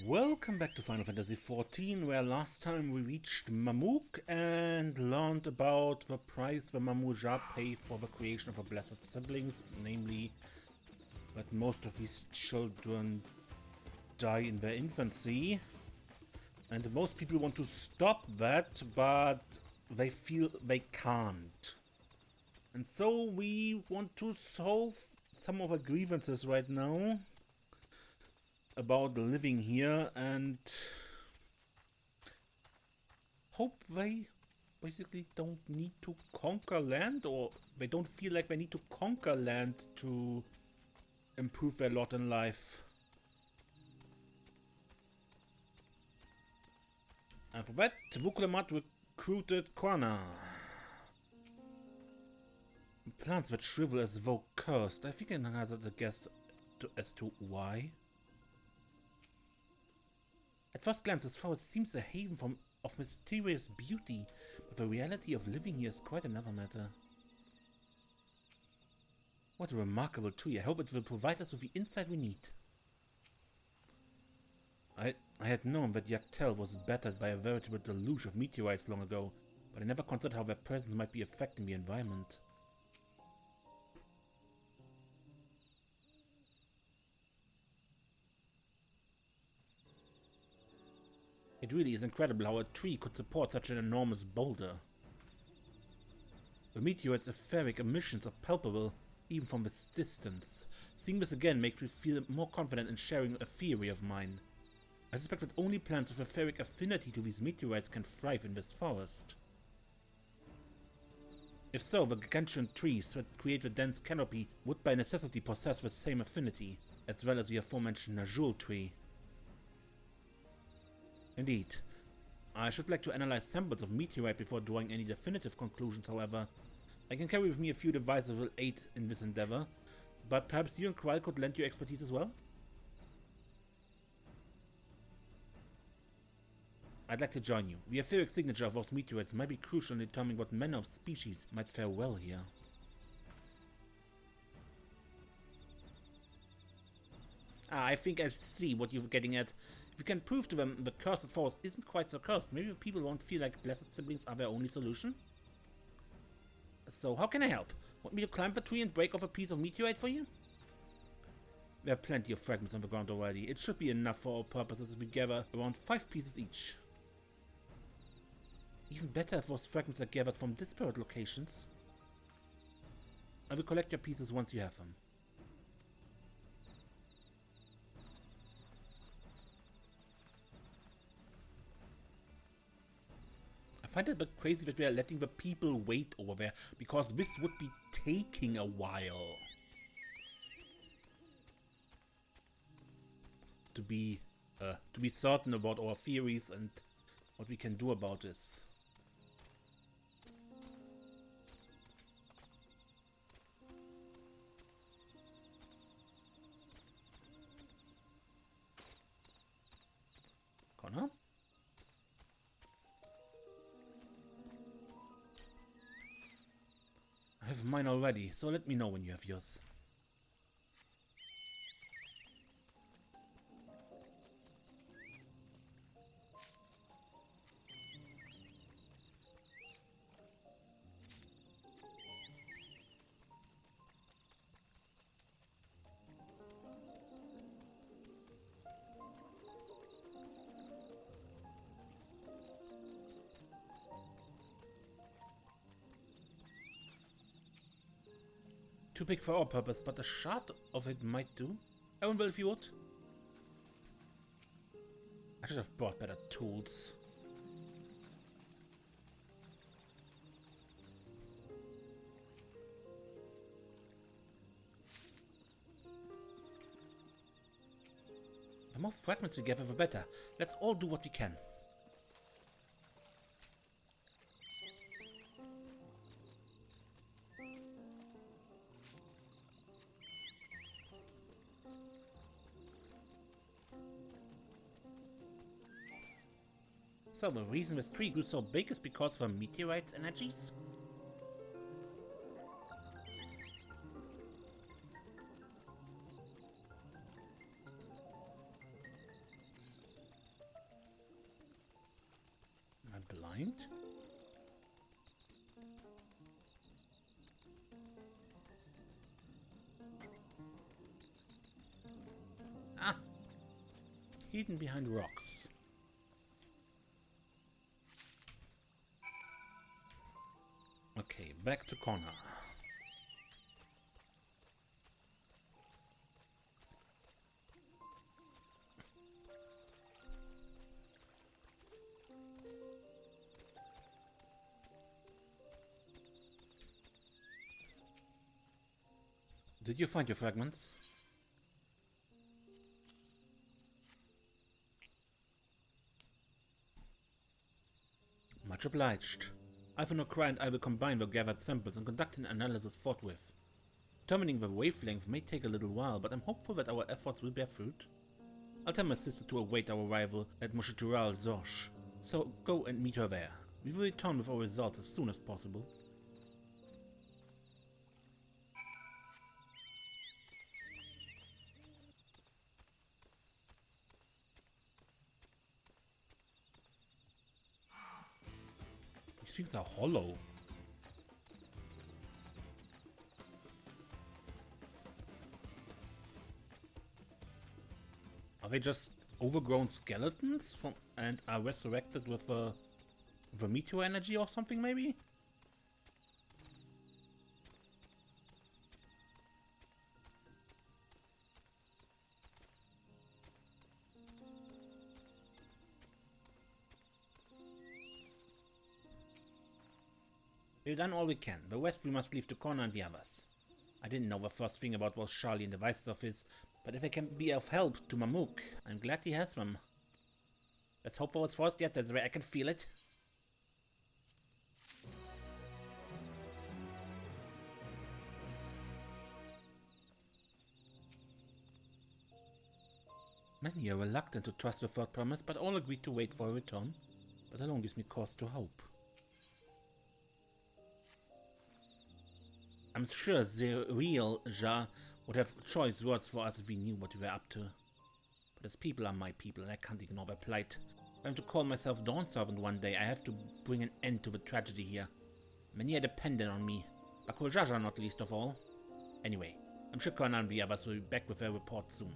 Welcome back to Final Fantasy XIV, where last time we reached Mamook and learned about the price the Mamook pay for the creation of a blessed siblings, namely that most of these children die in their infancy. And most people want to stop that, but they feel they can't. And so we want to solve some of the grievances right now about living here and hope they basically don't need to conquer land, or they don't feel like they need to conquer land to improve their lot in life. And for that, Wuk Lamat recruited Koana. Plants that shrivel as though cursed. I think I can hazard a guess as to why. At first glance, this forest seems a haven of mysterious beauty, but the reality of living here is quite another matter. What a remarkable tree. I hope it will provide us with the insight we need. I had known that XIV was battered by a veritable deluge of meteorites long ago, but I never considered how their presence might be affecting the environment. It really is incredible how a tree could support such an enormous boulder. The meteorite's etheric emissions are palpable even from this distance. Seeing this again makes me feel more confident in sharing a theory of mine. I suspect that only plants with etheric affinity to these meteorites can thrive in this forest. If so, the gargantuan trees that create the dense canopy would by necessity possess the same affinity, as well as the aforementioned Najul tree. Indeed. I should like to analyze samples of meteorite before drawing any definitive conclusions, however. I can carry with me a few devices that will aid in this endeavor, but perhaps you and Kral could lend your expertise as well? I'd like to join you. The etheric signature of those meteorites might be crucial in determining what manner of species might fare well here. I think I see what you're getting at. If you can prove to them the cursed forest isn't quite so cursed, maybe people won't feel like blessed siblings are their only solution? So how can I help? Want me to climb the tree and break off a piece of meteorite for you? There are plenty of fragments on the ground already. It should be enough for our purposes if we gather around 5 pieces each. Even better if those fragments are gathered from disparate locations. I will collect your pieces once you have them. I find it a bit crazy that we are letting the people wait over there, because this would be taking a while. To be certain about our theories and what we can do about this. Connor? I have mine already, so let me know when you have yours. Too big for our purpose, but a shard of it might do. Owenville, if you would. I should have brought better tools. The more fragments we gather, the better. Let's all do what we can. So the reason this tree grew so big is because of the meteorite's energies? blind? Ah! Hidden behind rocks. Okay, back to Koana. Did you find your fragments? Much obliged. Alpha and I will combine the gathered samples and conduct an analysis forthwith. Determining the wavelength may take a little while, but I'm hopeful that our efforts will bear fruit. I'll tell my sister to await our arrival at Moshitural Zosh, so go and meet her there. We will return with our results as soon as possible. These things are hollow. Are they just overgrown skeletons and are resurrected with the meteor energy or something, maybe? We've done all we can. The rest we must leave to Koana and the others. I didn't know the first thing about was Charlie and the Vice's office, but if I can be of help to Mamook, I'm glad he has them. Let's hope for his first yet, that's where I can feel it. Many are reluctant to trust the third promise, but all agreed to wait for a return. But alone gives me cause to hope. I'm sure the real Ja would have choice words for us if we knew what we were up to. But his people are my people, and I can't ignore their plight. If I'm to call myself Dawn Servant one day, I have to bring an end to the tragedy here. Many are dependent on me, Bakurjaja not least of all. Anyway, I'm sure Koana and the others will be back with their report soon.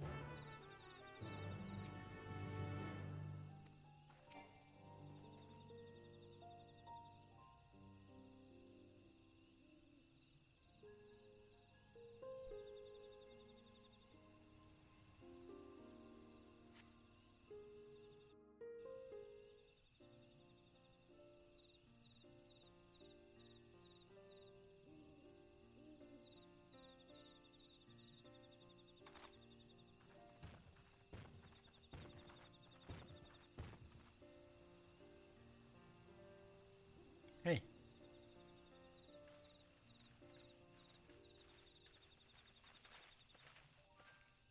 Hey.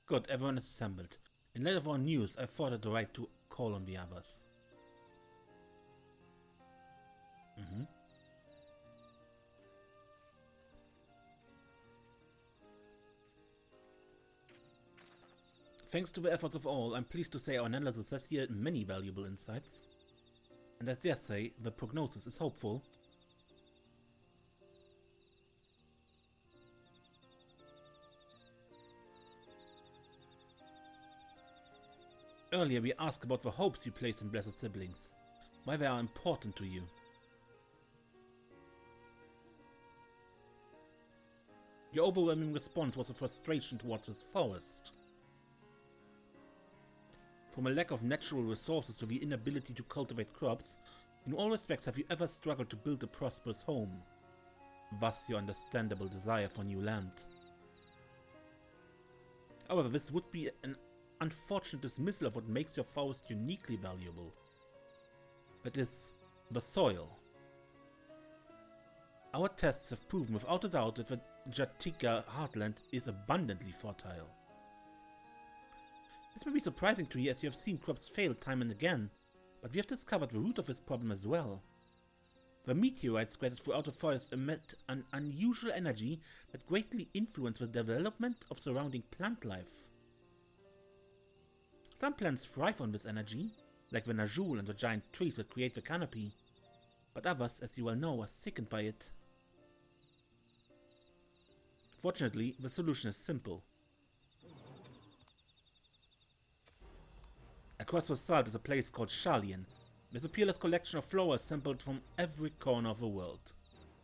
Good, everyone is assembled. In light of our news, I thought it right to call on the others. Thanks to the efforts of all, I'm pleased to say our analysis has yielded many valuable insights. And as they say, the prognosis is hopeful. Earlier we asked about the hopes you place in blessed siblings, why they are important to you. Your overwhelming response was a frustration towards this forest. From a lack of natural resources to the inability to cultivate crops, in all respects have you ever struggled to build a prosperous home? Thus your understandable desire for new land. However, this would be an unfortunate dismissal of what makes your forest uniquely valuable. That is, the soil. Our tests have proven without a doubt that the Jatika heartland is abundantly fertile. This may be surprising to you as you have seen crops fail time and again, but we have discovered the root of this problem as well. The meteorites scattered throughout the forest emit an unusual energy that greatly influenced the development of surrounding plant life. Some plants thrive on this energy, like the Najul and the giant trees that create the canopy, but others, as you well know, are sickened by it. Fortunately, the solution is simple. Across the salt is a place called Shalien. There's a peerless collection of flowers assembled from every corner of the world.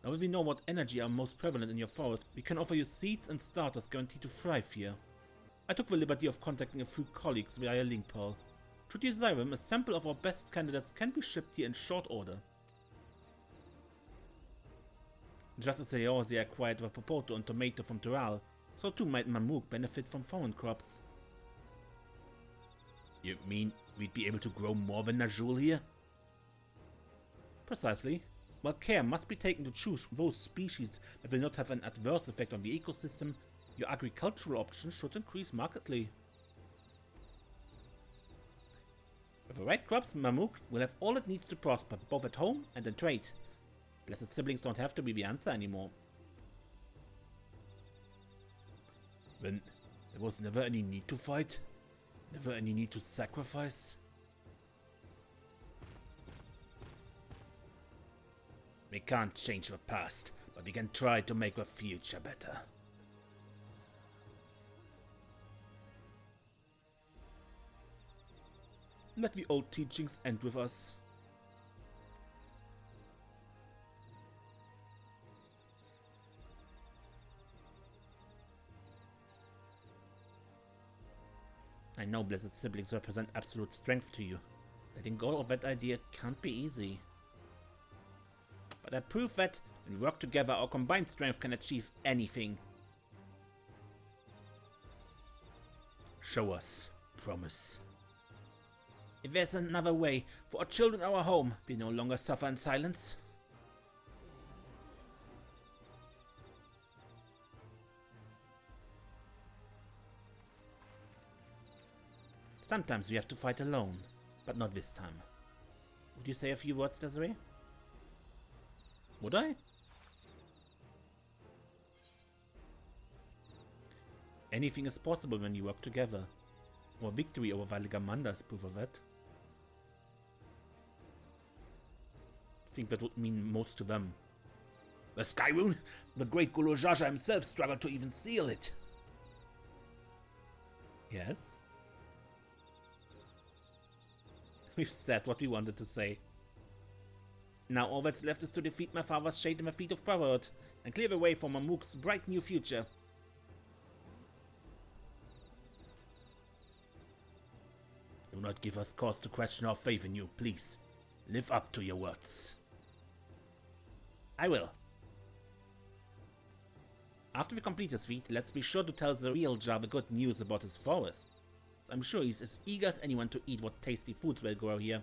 Now that we know what energy are most prevalent in your forest, we can offer you seeds and starters guaranteed to thrive here. I took the liberty of contacting a few colleagues via link pearl. Should you desire them, a sample of our best candidates can be shipped here in short order. Just as they already acquired the popoto and tomato from Doral, so too might Mamook benefit from foreign crops. You mean we'd be able to grow more than Najul here? Precisely. While care must be taken to choose those species that will not have an adverse effect on the ecosystem, your agricultural options should increase markedly. With the right crops, Mamook will have all it needs to prosper, both at home and in trade. Blessed siblings don't have to be the answer anymore. Then there was never any need to fight? Never any need to sacrifice? We can't change the past, but we can try to make the future better. Let the old teachings end with us. I know blessed siblings represent absolute strength to you. Letting go of that idea can't be easy. But I prove that when we work together, our combined strength can achieve anything. Show us. Promise. If there's another way for our children our home, we no longer suffer in silence. Sometimes we have to fight alone, but not this time. Would you say a few words, Desiree? Would I? Anything is possible when you work together. Our victory over Valigamanda is proof of that. I think that would mean most to them. The Sky Rune? The great Golojaja himself struggled to even seal it. Yes? We've said what we wanted to say. Now all that's left is to defeat my father's shade in the feet of brotherhood and clear the way for Mamook's bright new future. Do not give us cause to question our faith in you, please. Live up to your words. I will. After we complete his feat, let's be sure to tell the real Jar the good news about his forest. I'm sure he's as eager as anyone to eat what tasty foods will grow here.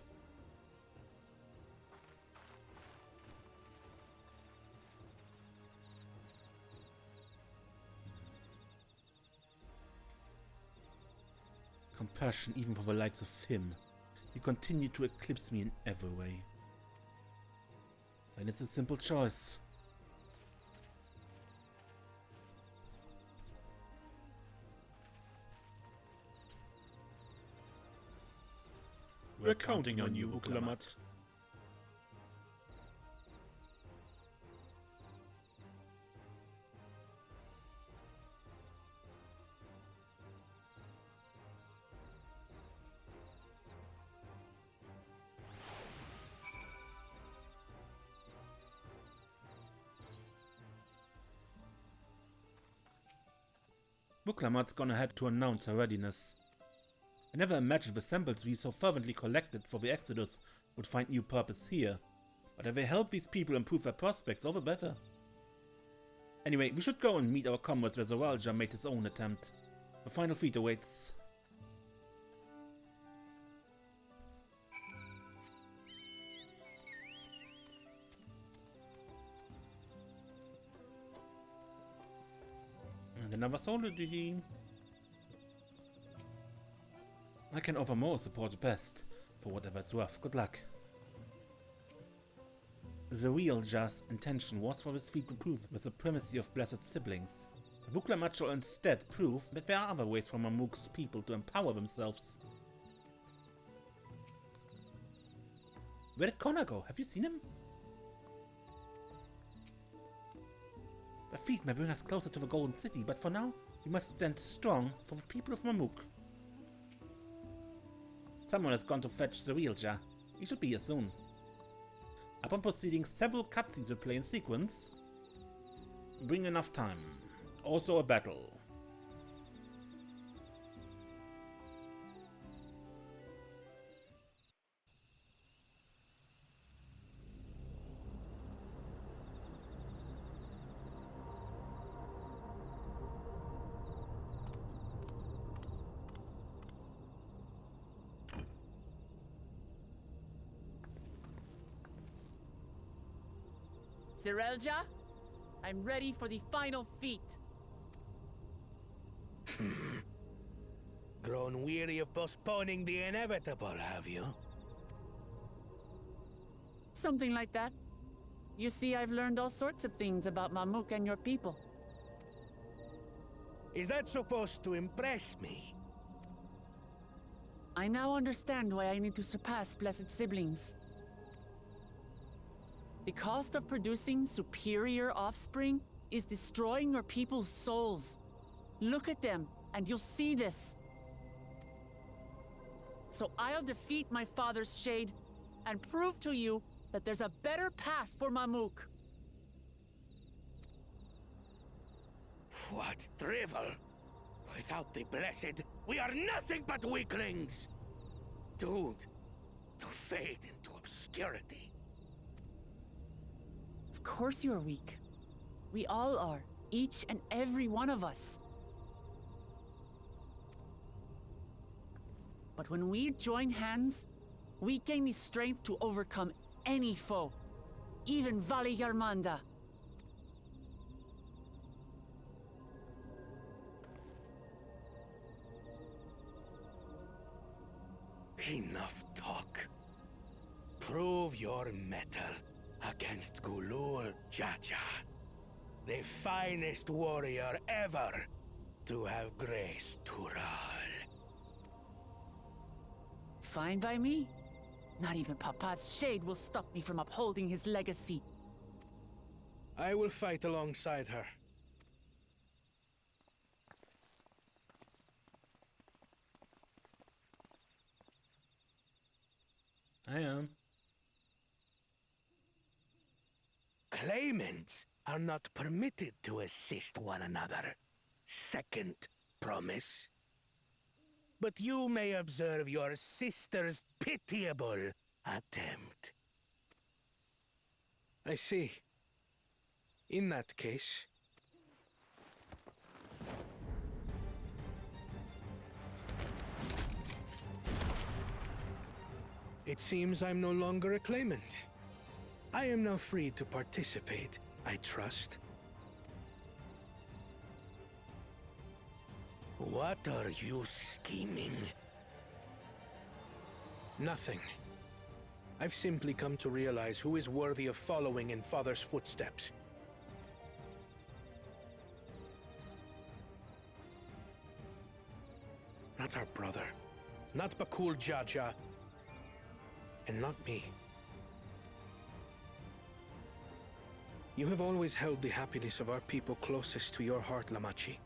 Compassion even for the likes of him. You continue to eclipse me in every way. And it's a simple choice. We're counting on you, Wuk Lamat. Wuk Lamat's gone ahead to announce her readiness. I never imagined the samples we so fervently collected for the Exodus would find new purpose here, but if they help these people improve their prospects, all the better. Anyway, we should go and meet our comrades where Zoralja made his own attempt. The final feat awaits. And another solo duty. I can offer more support best, for whatever it's worth. Good luck. The real Jar's intention was for this feat to prove the supremacy of blessed siblings. Wuk Lamat shall instead prove that there are other ways for Mamook's people to empower themselves. Where did Koana go? Have you seen him? A feat may bring us closer to the Golden City, but for now, we must stand strong for the people of Mamook. Someone has gone to fetch the real jar. He should be here soon. Upon proceeding, several cutscenes will play in sequence. Bring enough time. Also a battle. Zerelja, I'm ready for the final feat. Grown weary of postponing the inevitable, have you? Something like that. You see, I've learned all sorts of things about Mamook and your people. Is that supposed to impress me? I now understand why I need to surpass Blessed Siblings. The cost of producing superior offspring is destroying your people's souls. Look at them, and you'll see this. So I'll defeat my father's shade and prove to you that there's a better path for Mamook. What drivel! Without the Blessed, we are nothing but weaklings! Doomed to fade into obscurity. Of course you're weak. We all are, each and every one of us. But when we join hands, we gain the strength to overcome any foe, even Vali Yarmanda. Enough talk. Prove your mettle against Gulul Jaja, the finest warrior ever to have graced Tural. Fine by me. Not even Papa's shade will stop me from upholding his legacy. I will fight alongside her. I am. Claimants are not permitted to assist one another. Second promise. But you may observe your sister's pitiable attempt. I see. In that case... It seems I'm no longer a claimant. I am now free to participate, I trust. What are you scheming? Nothing. I've simply come to realize who is worthy of following in Father's footsteps. Not our brother. Not Bakul Jaja. And not me. You have always held the happiness of our people closest to your heart, Lamachi.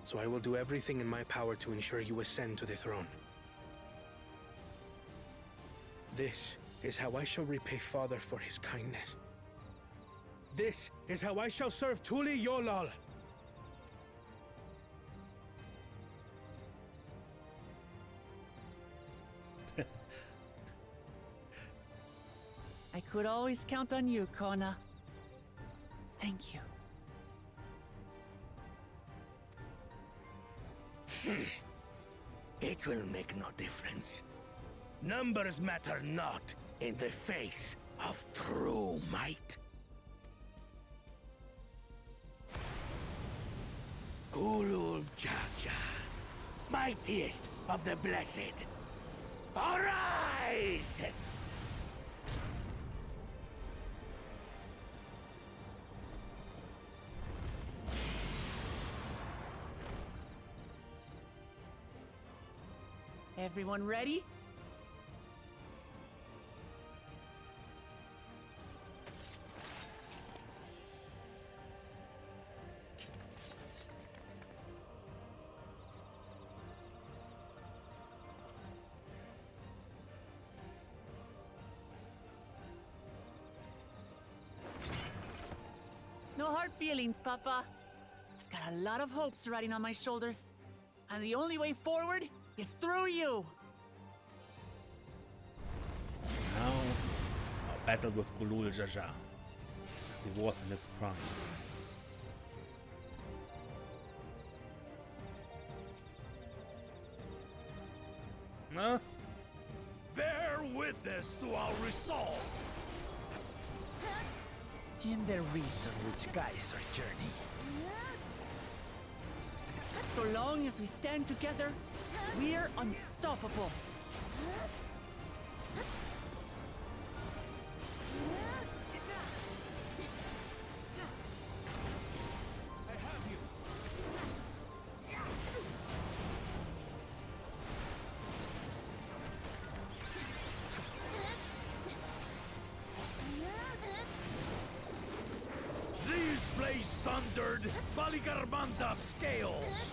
So I will do everything in my power to ensure you ascend to the throne. This is how I shall repay Father for his kindness. This is how I shall serve Tuli Yolal. I could always count on you, Koana. Thank you. It will make no difference. Numbers matter not in the face of true might. Gulul Jaja, mightiest of the blessed, arise! Everyone ready? hard feelings, Papa. I've got a lot of hopes riding on my shoulders, and the only way forward is through you. Now, our battle with Gulul Jaja, as he was in his prime. Yes? Bear witness to our resolve. In the reason which guides our journey. So long as we stand together, we're unstoppable. These blades sundered Baligarmanda scales.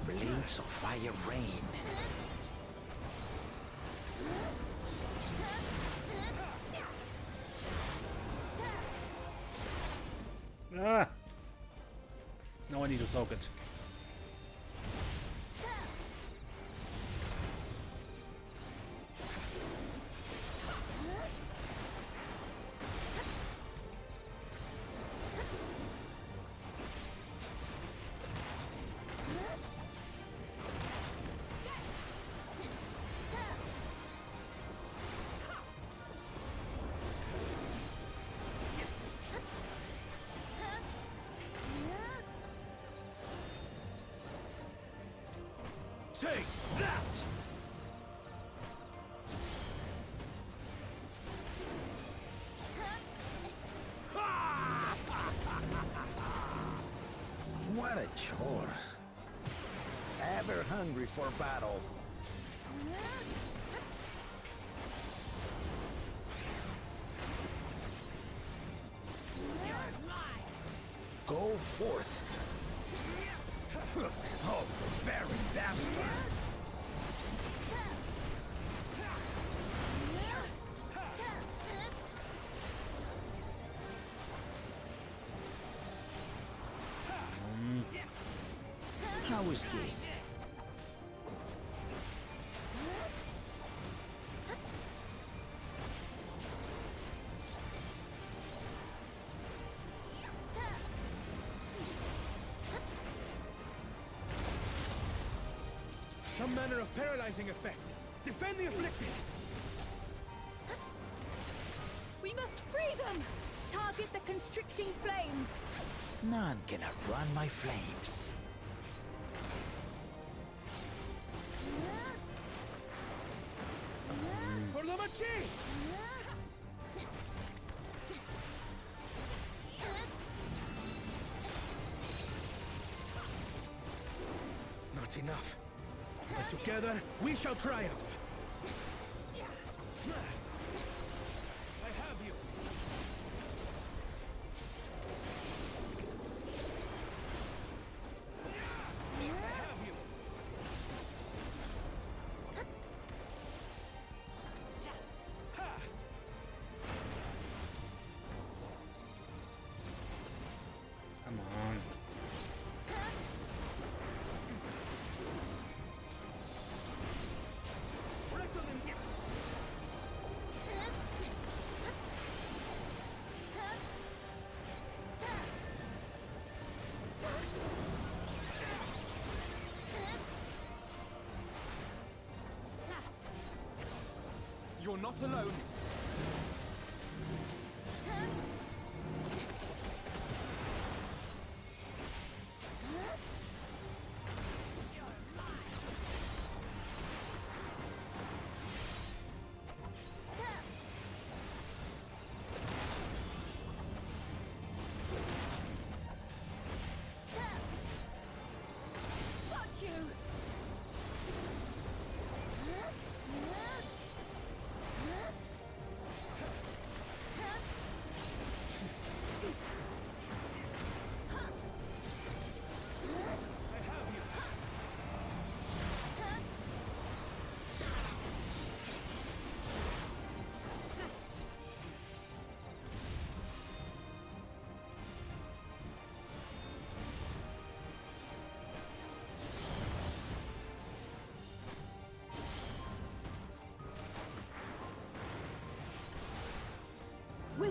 Blades of fire rain. Ah! Now I need to soak it. Take that! What a chore. Ever hungry for battle. Go forth. Oh, very bastard! How is this? Some manner of paralyzing effect. Defend the afflicted! We must free them! Target the constricting flames! None can outrun my flames. For Lamachi! Not enough. But together, we shall triumph. I have you. I have you. Ha! Come on. You're not alone. Got you!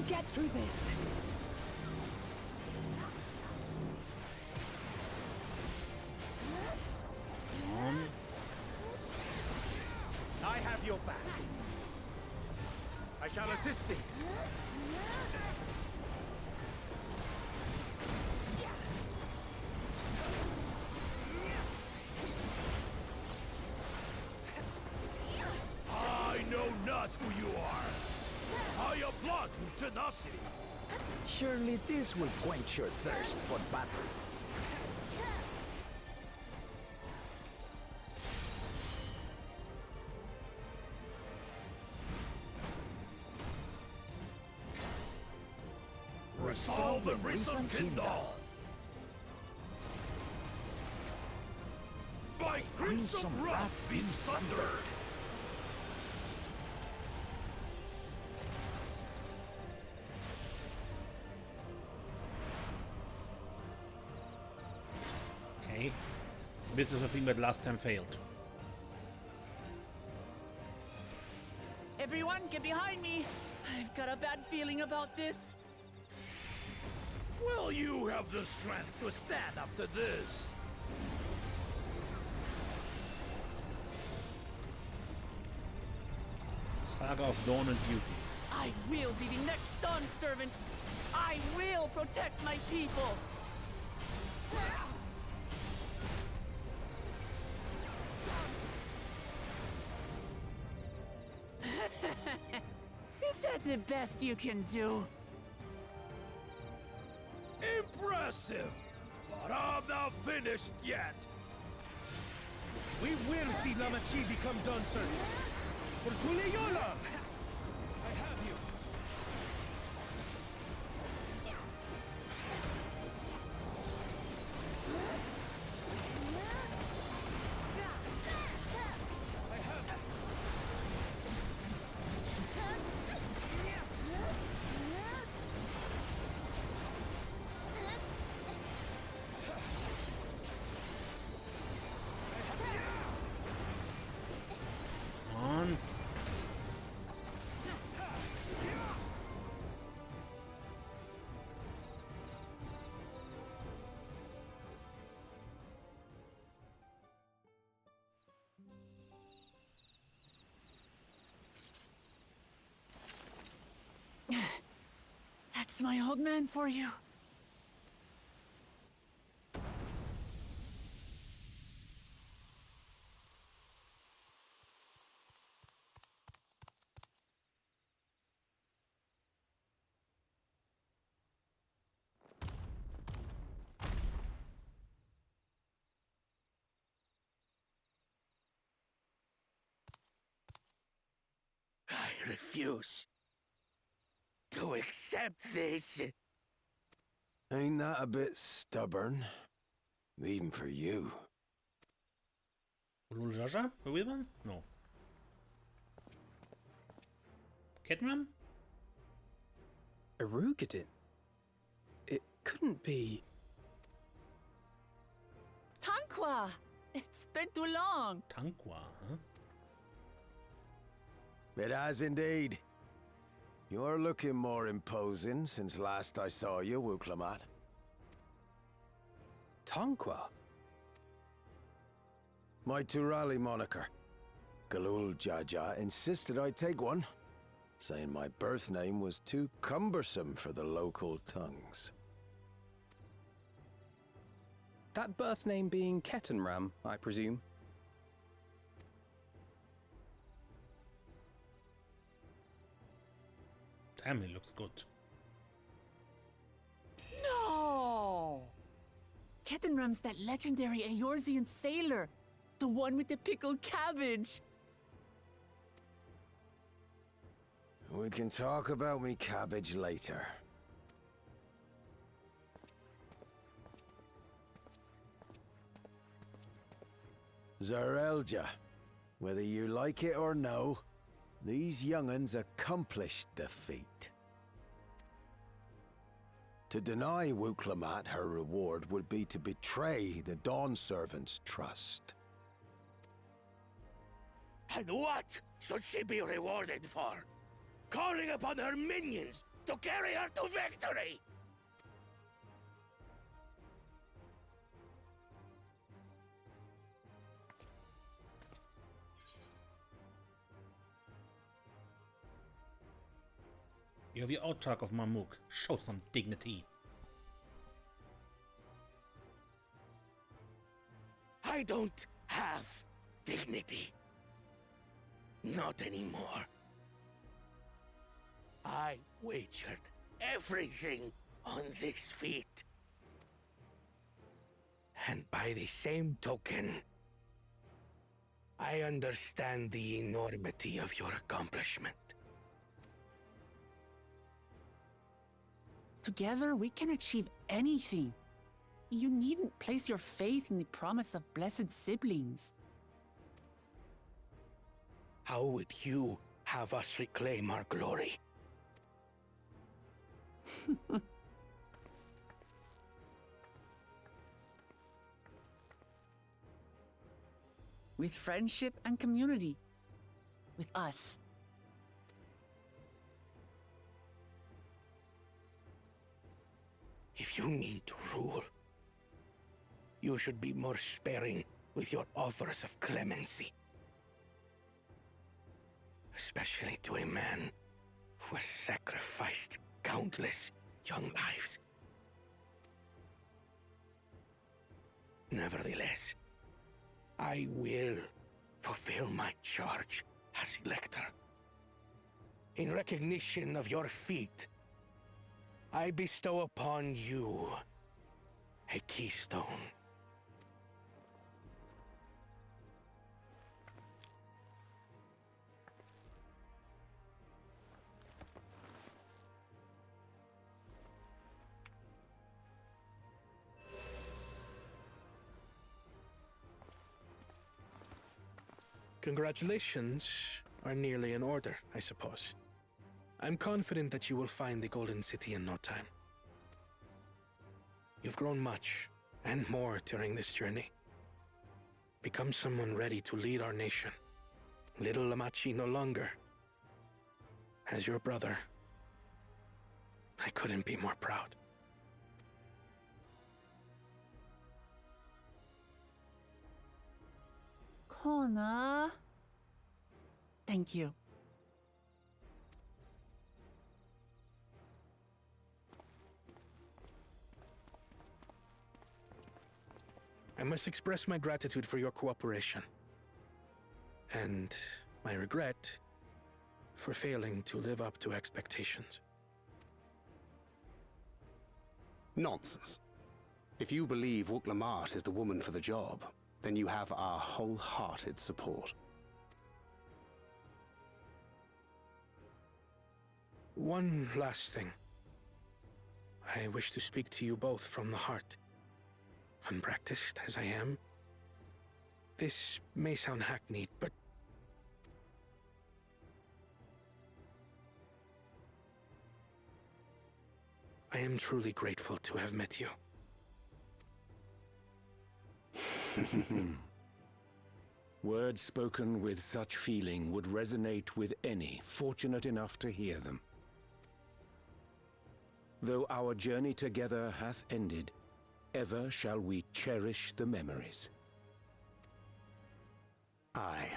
We'll get through this. I have your back. I shall assist thee. I know not who you are. I applaud your tenacity. Surely this will quench your thirst for battle. Resolve the risen Kindle. By crimson wrath be sundered. Okay. This is the thing that last time failed. Everyone, get behind me! I've got a bad feeling about this. Will you have the strength to stand up to this? Saga of Dawn and Duty. I will be the next Dawn servant. I will protect my people. Is that the best you can do? Impressive! But I'm not finished yet. We will see Lamachi become Dawn servant. For Tuleyola! I have you. On. That's my old man for you. I refuse to accept this. Ain't that a bit stubborn? Even for you. Ulul the weird one? No. Kettenram? Arugadin? It couldn't be. Tanqua! It's been too long. Tanqua, huh? It has indeed. You're looking more imposing since last I saw you, Wuk Lamat. Tanqua? My Turali moniker. Galul Jaja insisted I take one, saying my birth name was too cumbersome for the local tongues. That birth name being Kettenram, I presume? Damn, he looks good. No! Kettenram's that legendary Eorzean sailor. The one with the pickled cabbage. We can talk about me cabbage later. Zarelja, whether you like it or no, these young'uns accomplished the feat. To deny Wuk Lamat her reward would be to betray the Dawn Servant's trust. And what should she be rewarded for? Calling upon her minions to carry her to victory! You have the Autarch of Mamook. Show some dignity. I don't have dignity. Not anymore. I wagered everything on this feat. And by the same token, I understand the enormity of your accomplishment. Together, we can achieve anything. You needn't place your faith in the promise of blessed siblings. How would you have us reclaim our glory? With friendship and community. With us. If you mean to rule, you should be more sparing with your offers of clemency. Especially to a man who has sacrificed countless young lives. Nevertheless, I will fulfill my charge as Elector. In recognition of your feat, I bestow upon you a keystone. Congratulations are nearly in order, I suppose. I'm confident that you will find the Golden City in no time. You've grown much, and more during this journey. Become someone ready to lead our nation. Little Lamachi no longer. As your brother, I couldn't be more proud. Koana. Thank you. I must express my gratitude for your cooperation. And my regret for failing to live up to expectations. Nonsense. If you believe Wuk Lamat is the woman for the job, then you have our wholehearted support. One last thing. I wish to speak to you both from the heart. Unpracticed as I am, this may sound hackneyed, but I am truly grateful to have met you. Words spoken with such feeling would resonate with any fortunate enough to hear them. Though our journey together hath ended, ever shall we cherish the memories. Aye.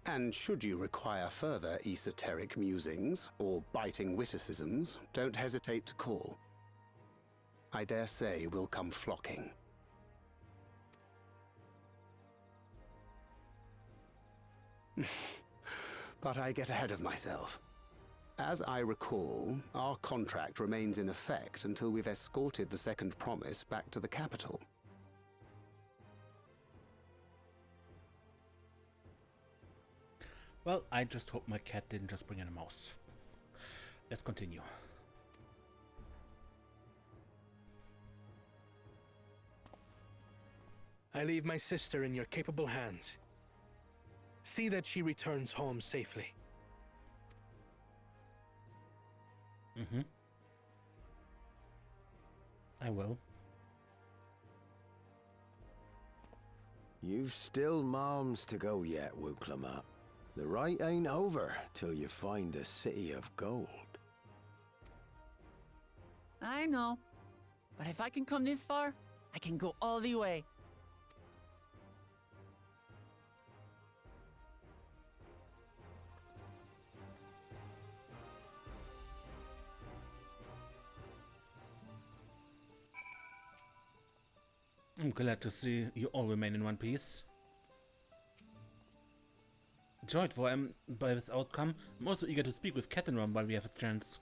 And should you require further esoteric musings or biting witticisms, don't hesitate to call. I dare say we'll come flocking. But I get ahead of myself. As I recall, our contract remains in effect until we've escorted the second promise back to the capital. Well, I just hope my cat didn't just bring in a mouse. Let's continue. I leave my sister in your capable hands. See that she returns home safely. Mm-hmm. I will. You've still malms to go yet, Wuk Lamat. The rite ain't over till you find the City of Gold. I know. But if I can come this far, I can go all the way. I'm glad to see you all remain in one piece. Joyed by this outcome, I'm also eager to speak with Cattenrum while we have a chance.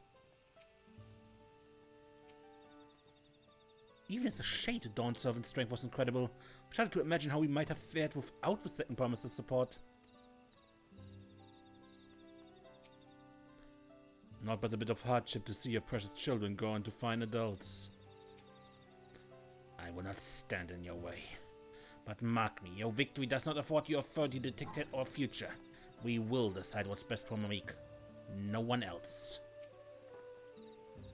Even as a shade, Dawn's servant strength was incredible. I shudder to imagine how we might have fared without the second promise's support. Not but a bit of hardship to see your precious children grow into fine adults. I will not stand in your way. But mark me, your victory does not afford you authority to dictate our future. We will decide what's best for Mamook. No one else.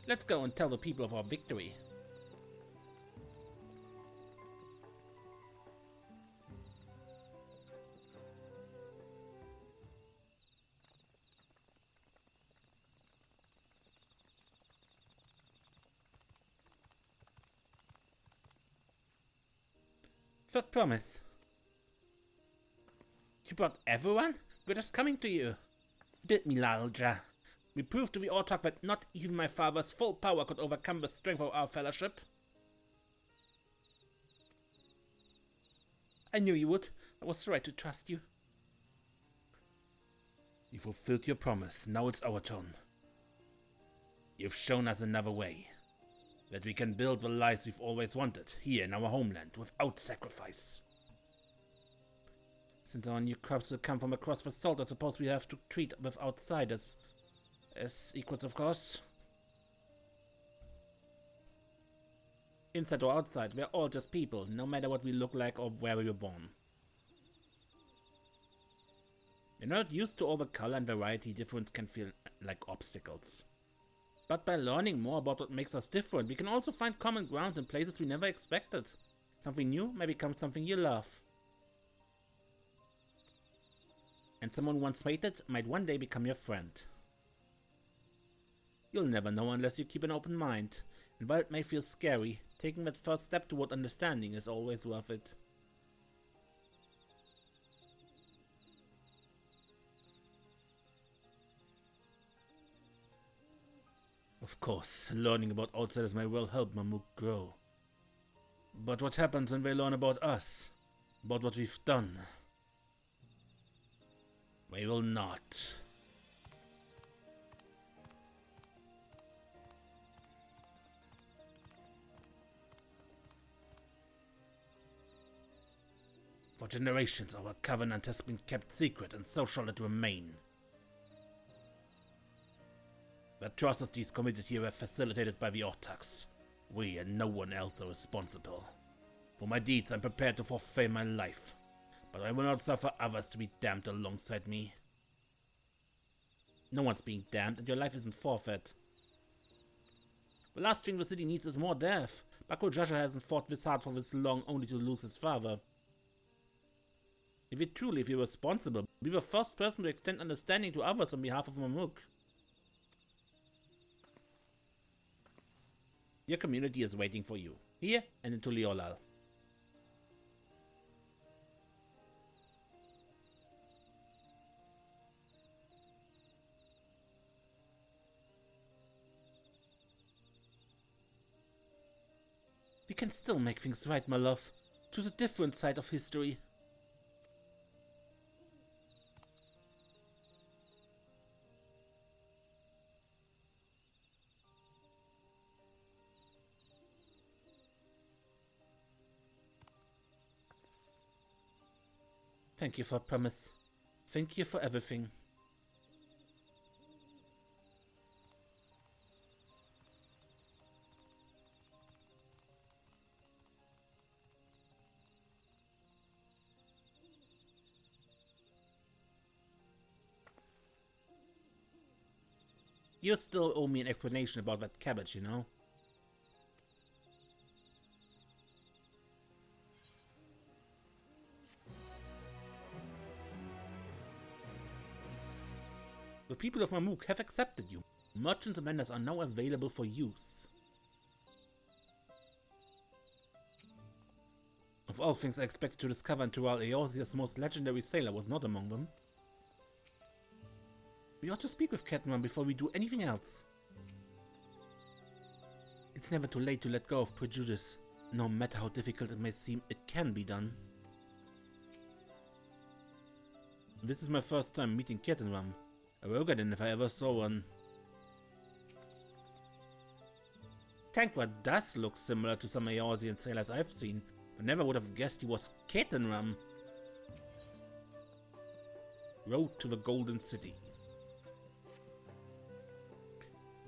Let's go and tell the people of our victory. Third promise. You brought everyone? We're just coming to you. Did me, Lalja. We proved to the Autarch that not even my father's full power could overcome the strength of our fellowship. I knew you would. I was right to trust you. You fulfilled your promise. Now it's our turn. You've shown us another way. That we can build the lives we've always wanted, here in our homeland, without sacrifice. Since our new crops will come from across the salt, I suppose we have to treat with outsiders as equals, of course. Inside or outside, we're all just people, no matter what we look like or where we were born. We're not used to all the color and variety difference can feel like obstacles. But by learning more about what makes us different, we can also find common ground in places we never expected. Something new may become something you love. And someone once hated might one day become your friend. You'll never know unless you keep an open mind. And while it may feel scary, taking that first step toward understanding is always worth it. Of course, learning about outsiders may well help Mamook grow. But what happens when they learn about us? About what we've done? We will not. For generations, our covenant has been kept secret, and so shall it remain. The atrocities committed here were facilitated by the Autarchs. We and no one else are responsible. For my deeds, I'm prepared to forfeit my life, but I will not suffer others to be damned alongside me. No one's being damned, and your life isn't forfeit. The last thing the city needs is more death. Bako Jasha hasn't fought this hard for this long only to lose his father. If we truly feel responsible, be the first person to extend understanding to others on behalf of Mamook. Your community is waiting for you, here and in Tuliolal. We can still make things right, my love. Choose a different side of history. Thank you for promise. Thank you for everything. You still owe me an explanation about that cabbage, you know? The people of Mamook have accepted you. Merchants and vendors are now available for use. Of all things I expected to discover until Eorzea's most legendary sailor was not among them. We ought to speak with Kettenram before we do anything else. It's never too late to let go of prejudice. No matter how difficult it may seem, it can be done. This is my first time meeting Kettenram. A rogadin if I ever saw one. Tankwa does look similar to some Eorzean sailors I've seen, but never would have guessed he was Kettenram. Road to the Golden City.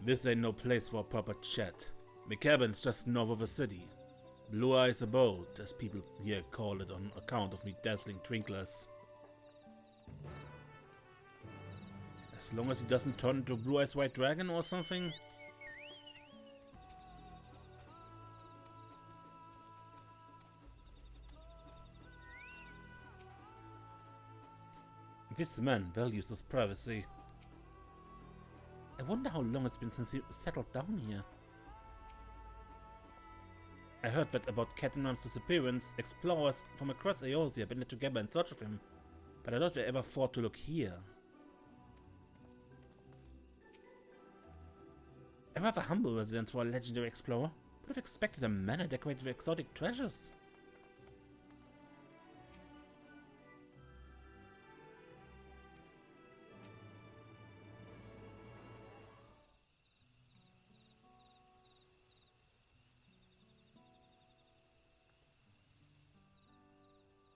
This ain't no place for a proper chat. My cabin's just north of the city. Blue Eyes Abode, as people here call it on account of me dazzling twinklers. As long as he doesn't turn into a Blue Eyes White Dragon or something. This man values his privacy. I wonder how long it's been since he settled down here. I heard that about Kettenram's disappearance. Explorers from across Eorzea banded together in search of him, but I doubt they ever thought to look here. A rather humble residence for a legendary explorer. Would have expected a manor decorated with exotic treasures.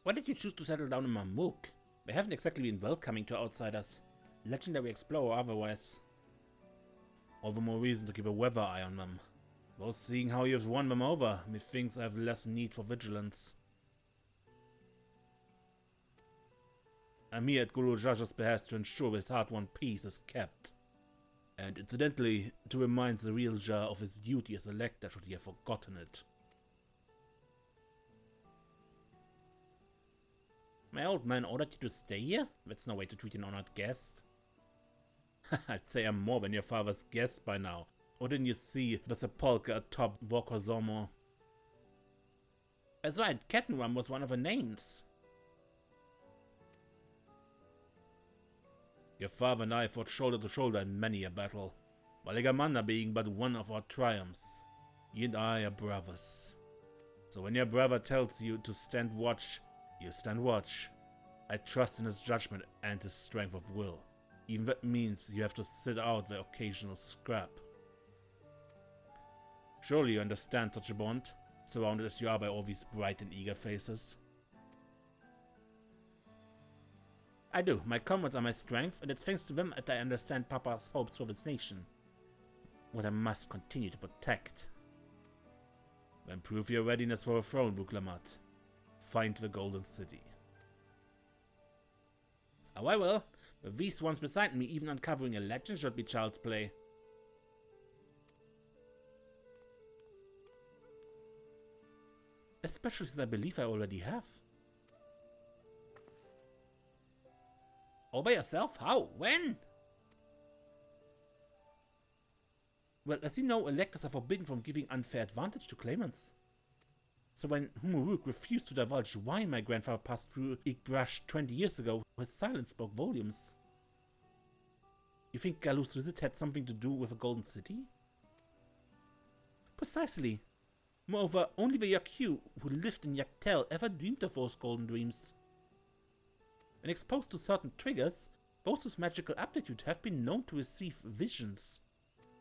Why did you choose to settle down in Mamook? They haven't exactly been welcoming to outsiders, legendary explorer otherwise. All the more reason to keep a weather eye on them. Though seeing how you've won them over, methinks I have less need for vigilance. I'm here at Guru Jaja's behest to ensure his hard-won peace is kept. And incidentally, to remind the real Jar of his duty as elector should he have forgotten it. My old man ordered you to stay here? That's no way to treat an honored guest. I'd say I'm more than your father's guest by now. Or didn't you see the sepulchre atop Vorkozomo? That's right, Kettenram was one of the names. Your father and I fought shoulder to shoulder in many a battle, Valigamanda being but one of our triumphs. You and I are brothers. So when your brother tells you to stand watch, you stand watch. I trust in his judgment and his strength of will. Even that means you have to sit out the occasional scrap. Surely you understand such a bond, surrounded as you are by all these bright and eager faces. I do. My comrades are my strength, and it's thanks to them that I understand Papa's hopes for this nation. What I must continue to protect. Then prove your readiness for a throne, Wuk Lamat. Find the Golden City. Oh, I will. With these ones beside me, even uncovering a legend should be child's play. Especially since I believe I already have. All by yourself? How? When? Well, as you know, electors are forbidden from giving unfair advantage to claimants. So when Humuruk refused to divulge why my grandfather passed through Igbrush 20 years ago, his silence spoke volumes. You think Galu's visit had something to do with the Golden City? Precisely. Moreover, only the Yakyu who lived in Yaktel ever dreamed of those golden dreams. When exposed to certain triggers, those with magical aptitude have been known to receive visions.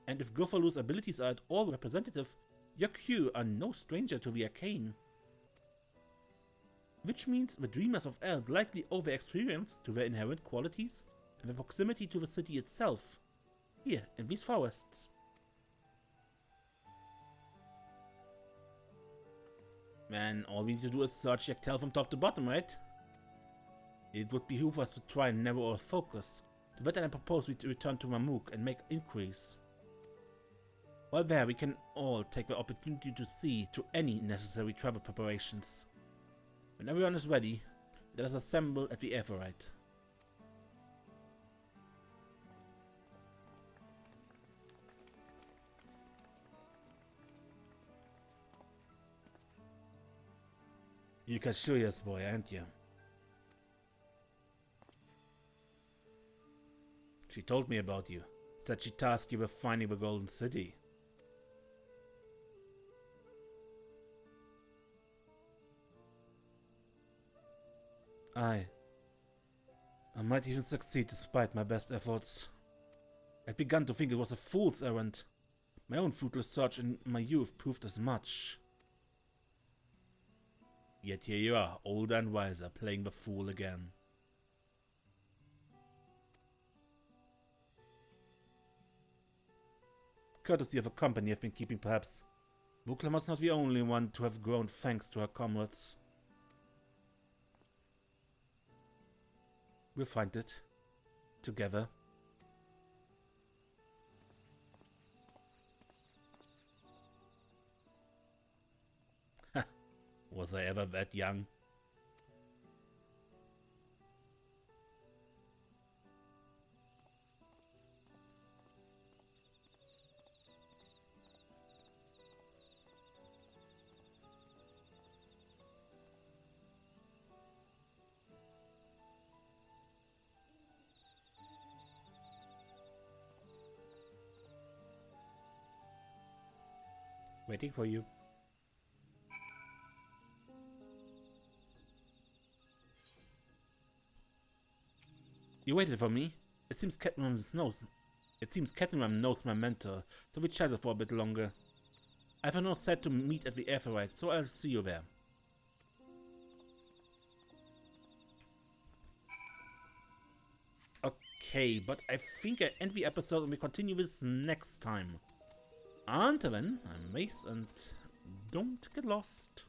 And if Gofalu's abilities are at all representative, Yakyu are no stranger to the arcane. Which means the dreamers of Eld likely owe their experience to their inherent qualities and the proximity to the city itself, here in these forests. Man, all we need to do is search Yaktel from top to bottom, right? It would behoove us to try and narrow our focus. To that I propose we return to Mamook and make inquiries. While there, we can all take the opportunity to see to any necessary travel preparations. When everyone is ready, let us assemble at the Everite. You got curious, boy, aren't you? She told me about you. Said she tasked you with finding the Golden City. I might even succeed despite my best efforts. I'd begun to think it was a fool's errand. My own fruitless search in my youth proved as much. Yet here you are, older and wiser, playing the fool again. Courtesy of a company I've been keeping, perhaps. Wuk Lamat's not the only one to have grown thanks to her comrades. We'll find it. Together. Was I ever that young? Waiting for you. You waited for me? It seems Kettenram knows my mentor, so we chatted for a bit longer. I've no set to meet at the Aetheryte, so I'll see you there. Okay, but I think I end the episode and we continue this next time. Until then, I'm Mace and don't get lost.